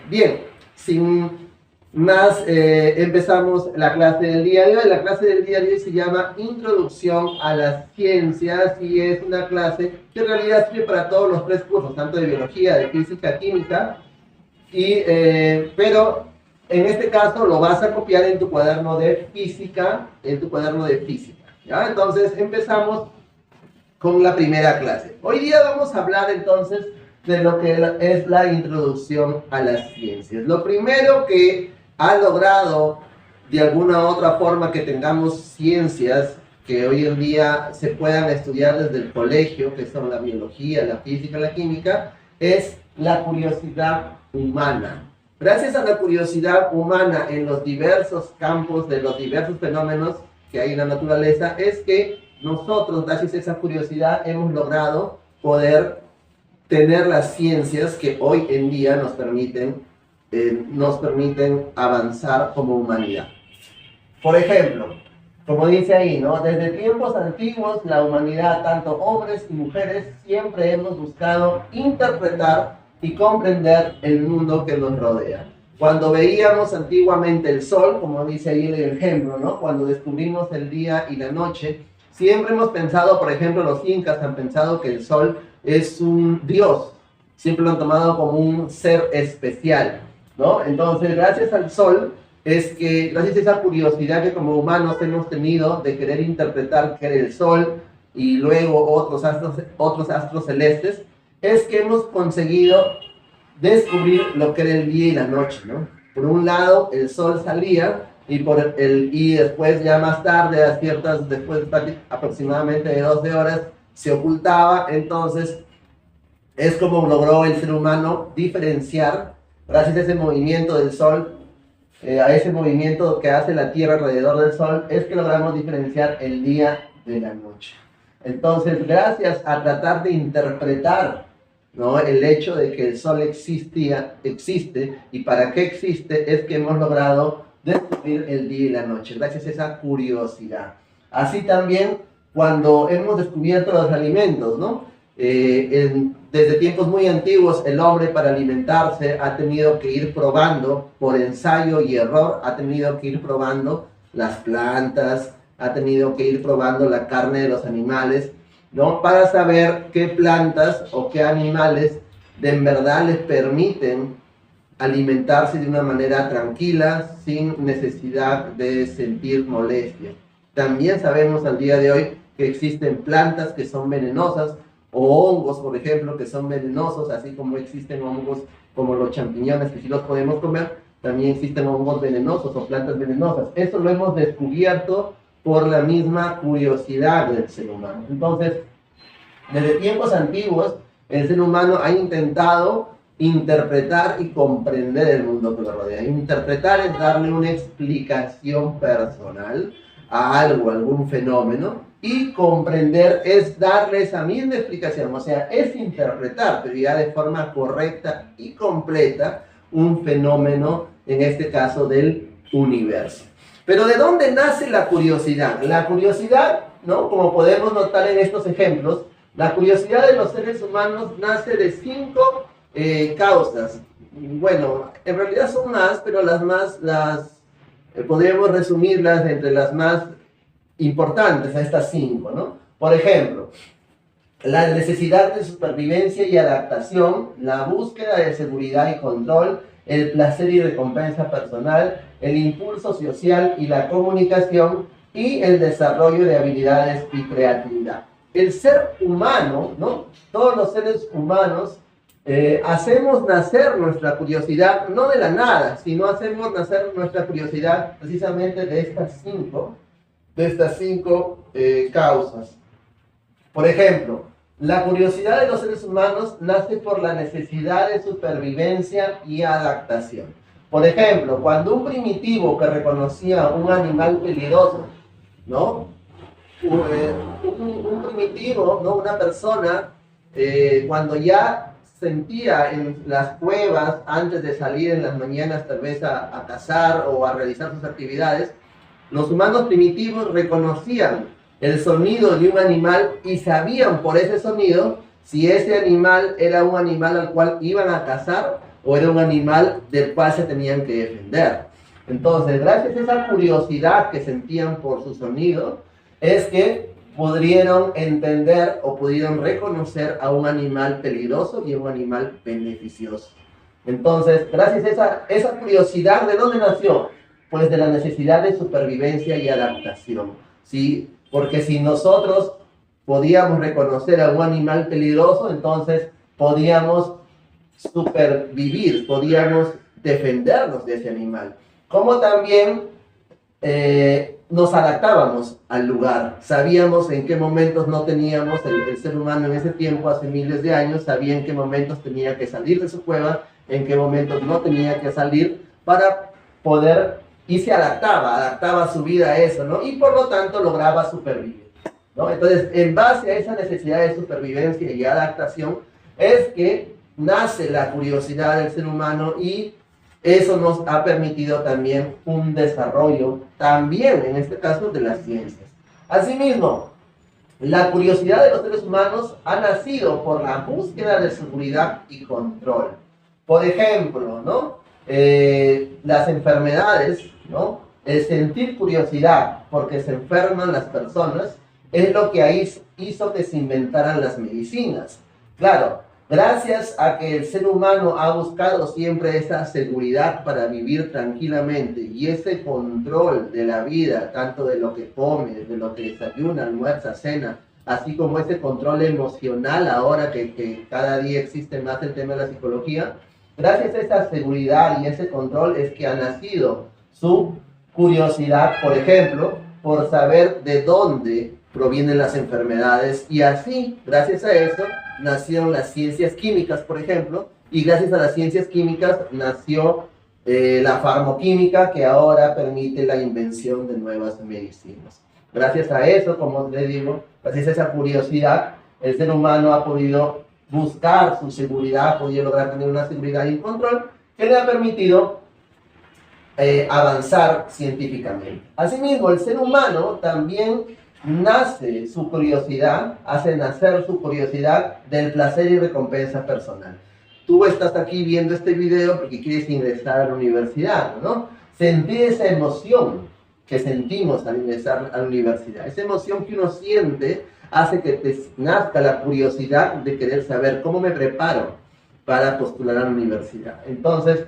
Bien, sin más, empezamos la clase del día de hoy. La clase del día de hoy se llama Introducción a las Ciencias y es una clase que en realidad sirve para todos los tres cursos, tanto de biología, de física, química, pero en este caso lo vas a copiar en tu cuaderno de física, ¿ya? Entonces empezamos con la primera clase. Hoy día vamos a hablar entonces de lo que es la introducción a las ciencias. Lo primero que ha logrado de alguna u otra forma que tengamos ciencias que hoy en día se puedan estudiar desde el colegio, que son la biología, la física, la química, es la curiosidad humana. Gracias a la curiosidad humana en los diversos campos de los diversos fenómenos que hay en la naturaleza, es que nosotros, gracias a esa curiosidad, hemos logrado poder tener las ciencias que hoy en día nos permiten avanzar como humanidad. Por ejemplo, como dice ahí, ¿no? Desde tiempos antiguos, la humanidad, tanto hombres y mujeres, siempre hemos buscado interpretar y comprender el mundo que nos rodea. Cuando veíamos antiguamente el sol, como dice ahí el ejemplo, ¿no? Cuando descubrimos el día y la noche, siempre hemos pensado, por ejemplo, los incas han pensado que el sol es un dios, siempre lo han tomado como un ser especial, ¿no? Entonces, gracias al sol, gracias a esa curiosidad que como humanos hemos tenido de querer interpretar qué era el sol y luego otros astros celestes, es que hemos conseguido descubrir lo que era el día y la noche, ¿no? Por un lado, el sol salía y después ya más tarde, después aproximadamente de 12 horas, se ocultaba. Entonces es como logró el ser humano diferenciar, gracias a ese movimiento del sol, a ese movimiento que hace la Tierra alrededor del sol, es que logramos diferenciar el día de la noche. Entonces, gracias a tratar de interpretar, ¿no?, el hecho de que el sol existe y para qué existe, es que hemos logrado descubrir el día y la noche, gracias a esa curiosidad. Así también cuando hemos descubierto los alimentos, ¿no? Desde tiempos muy antiguos, el hombre para alimentarse ha tenido que ir probando, por ensayo y error, ha tenido que ir probando las plantas, ha tenido que ir probando la carne de los animales, ¿no?, para saber qué plantas o qué animales en verdad les permiten alimentarse de una manera tranquila, sin necesidad de sentir molestia. También sabemos al día de hoy que existen plantas que son venenosas, o hongos, por ejemplo, que son venenosos, así como existen hongos como los champiñones, que sí los podemos comer, también existen hongos venenosos o plantas venenosas. Eso lo hemos descubierto por la misma curiosidad del ser humano. Entonces, desde tiempos antiguos, el ser humano ha intentado interpretar y comprender el mundo que lo rodea. Interpretar es darle una explicación personal a algo, a algún fenómeno, y comprender es darle esa misma explicación, o sea, es interpretar, pero ya de forma correcta y completa, un fenómeno, en este caso del universo. Pero ¿de dónde nace la curiosidad? La curiosidad, ¿no?, como podemos notar en estos ejemplos, la curiosidad de los seres humanos nace de 5 causas. Bueno, en realidad son más, pero podríamos resumirlas entre las más importantes a estas 5, ¿no? Por ejemplo, la necesidad de supervivencia y adaptación, la búsqueda de seguridad y control, el placer y recompensa personal, el impulso social y la comunicación, y el desarrollo de habilidades y creatividad. El ser humano, ¿no?, todos los seres humanos, hacemos nacer nuestra curiosidad, no de la nada, sino hacemos nacer nuestra curiosidad precisamente de estas 5 causas. Por ejemplo, la curiosidad de los seres humanos nace por la necesidad de supervivencia y adaptación. Por ejemplo, cuando un primitivo que reconocía un animal peligroso, ¿no?, un primitivo, ¿no?, una persona, cuando ya sentía en las cuevas, antes de salir en las mañanas tal vez a cazar o a realizar sus actividades, los humanos primitivos reconocían el sonido de un animal y sabían por ese sonido si ese animal era un animal al cual iban a cazar o era un animal del cual se tenían que defender. Entonces, gracias a esa curiosidad que sentían por su sonido, es que pudieron entender o pudieron reconocer a un animal peligroso y a un animal beneficioso. Entonces, gracias a esa curiosidad, ¿de dónde nació? Pues de la necesidad de supervivencia y adaptación, ¿sí? Porque si nosotros podíamos reconocer a un animal peligroso, entonces podíamos supervivir, podíamos defendernos de ese animal. Como también nos adaptábamos al lugar, sabíamos en qué momentos no teníamos, el ser humano en ese tiempo, hace miles de años, sabía en qué momentos tenía que salir de su cueva, en qué momentos no tenía que salir para poder, y se adaptaba su vida a eso, ¿no? Y por lo tanto lograba supervivir, ¿no? Entonces, en base a esa necesidad de supervivencia y adaptación, es que nace la curiosidad del ser humano y eso nos ha permitido también un desarrollo, también en este caso, de las ciencias. Asimismo, la curiosidad de los seres humanos ha nacido por la búsqueda de seguridad y control. Por ejemplo, ¿no? Las enfermedades, ¿no? El sentir curiosidad porque se enferman las personas es lo que hizo que se inventaran las medicinas. Claro, gracias a que el ser humano ha buscado siempre esa seguridad para vivir tranquilamente y ese control de la vida, tanto de lo que come, de lo que desayuna, almuerza, cena, así como ese control emocional ahora que cada día existe más el tema de la psicología, gracias a esa seguridad y ese control es que ha nacido su curiosidad, por ejemplo, por saber de dónde provienen las enfermedades y así, gracias a eso, nacieron las ciencias químicas, por ejemplo, y gracias a las ciencias químicas nació la farmoquímica que ahora permite la invención de nuevas medicinas. Gracias a eso, como les digo, gracias a esa curiosidad, el ser humano ha podido buscar su seguridad, ha podido lograr tener una seguridad y un control que le ha permitido avanzar científicamente. Asimismo, el ser humano también nace su curiosidad, hace nacer su curiosidad del placer y recompensa personal. Tú estás aquí viendo este video porque quieres ingresar a la universidad, ¿no? Sentir esa emoción que sentimos al ingresar a la universidad, esa emoción que uno siente hace que te nazca la curiosidad de querer saber cómo me preparo para postular a la universidad. Entonces,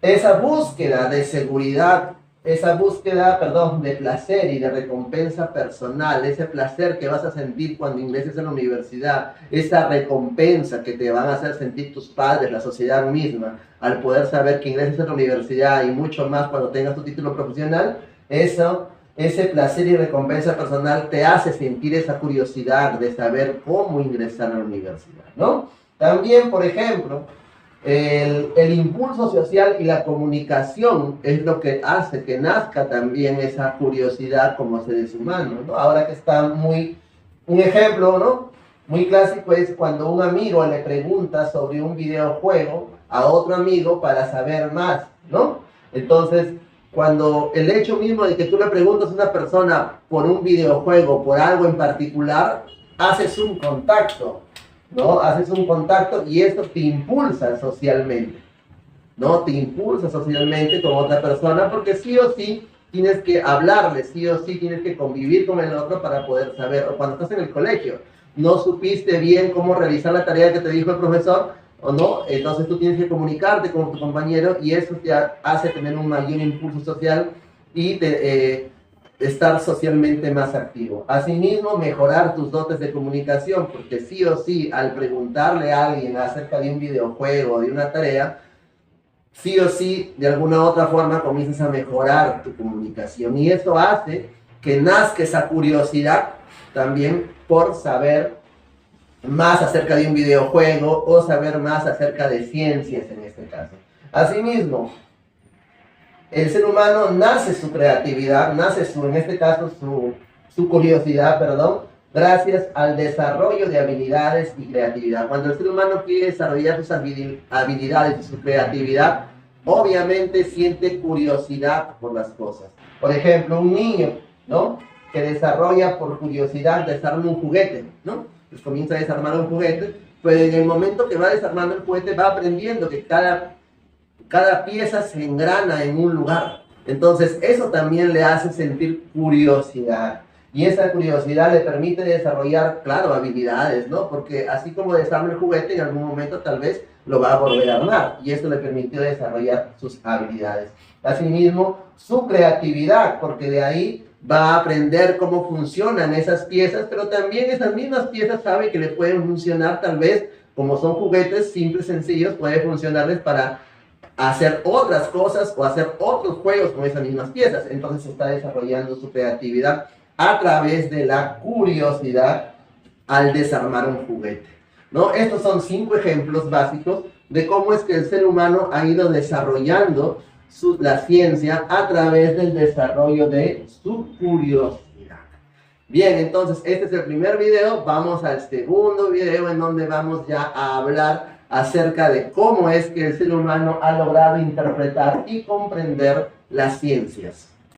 esa búsqueda de seguridad, esa búsqueda, de placer y de recompensa personal, ese placer que vas a sentir cuando ingreses a la universidad, esa recompensa que te van a hacer sentir tus padres, la sociedad misma, al poder saber que ingreses a la universidad y mucho más cuando tengas tu título profesional, ese placer y recompensa personal te hace sentir esa curiosidad de saber cómo ingresar a la universidad, ¿no? También, por ejemplo, el impulso social y la comunicación es lo que hace que nazca también esa curiosidad como seres humanos, ¿no? Ahora que está un ejemplo, ¿no? Muy clásico es cuando un amigo le pregunta sobre un videojuego a otro amigo para saber más, ¿no? Entonces, cuando el hecho mismo de que tú le preguntas a una persona por un videojuego, por algo en particular, haces un contacto, ¿no? Haces un contacto y esto te impulsa socialmente, ¿no? Te impulsa socialmente con otra persona porque sí o sí tienes que hablarle, sí o sí tienes que convivir con el otro para poder saber. O cuando estás en el colegio, no supiste bien cómo realizar la tarea que te dijo el profesor, o no, entonces tú tienes que comunicarte con tu compañero y eso te hace tener un mayor impulso social y estar socialmente más activo. Asimismo, mejorar tus dotes de comunicación, porque sí o sí, al preguntarle a alguien acerca de un videojuego o de una tarea, sí o sí, de alguna u otra forma, comienzas a mejorar tu comunicación. Y eso hace que nazca esa curiosidad también por saber más acerca de un videojuego o saber más acerca de ciencias en este caso. Asimismo, el ser humano nace su creatividad, nace en este caso su curiosidad, gracias al desarrollo de habilidades y creatividad. Cuando el ser humano quiere desarrollar sus habilidades y su creatividad, obviamente siente curiosidad por las cosas. Por ejemplo, un niño, ¿no? Que desarrolla por curiosidad, desarma un juguete, ¿no? Pues comienza a desarmar un juguete pero en el momento que va desarmando el juguete va aprendiendo que cada pieza se engrana en un lugar. Entonces eso también le hace sentir curiosidad. Y esa curiosidad le permite desarrollar, claro, habilidades, ¿no? Porque así como desarma el juguete, en algún momento tal vez lo va a volver a armar. Y esto le permitió desarrollar sus habilidades. Asimismo, su creatividad, porque de ahí va a aprender cómo funcionan esas piezas, pero también esas mismas piezas sabe que le pueden funcionar tal vez, como son juguetes simples, sencillos, puede funcionarles para hacer otras cosas o hacer otros juegos con esas mismas piezas. Entonces está desarrollando su creatividad a través de la curiosidad al desarmar un juguete, ¿no? Estos son 5 ejemplos básicos de cómo es que el ser humano ha ido desarrollando la ciencia a través del desarrollo de su curiosidad. Bien, entonces este es el primer video. Vamos al segundo video en donde vamos ya a hablar acerca de cómo es que el ser humano ha logrado interpretar y comprender las ciencias.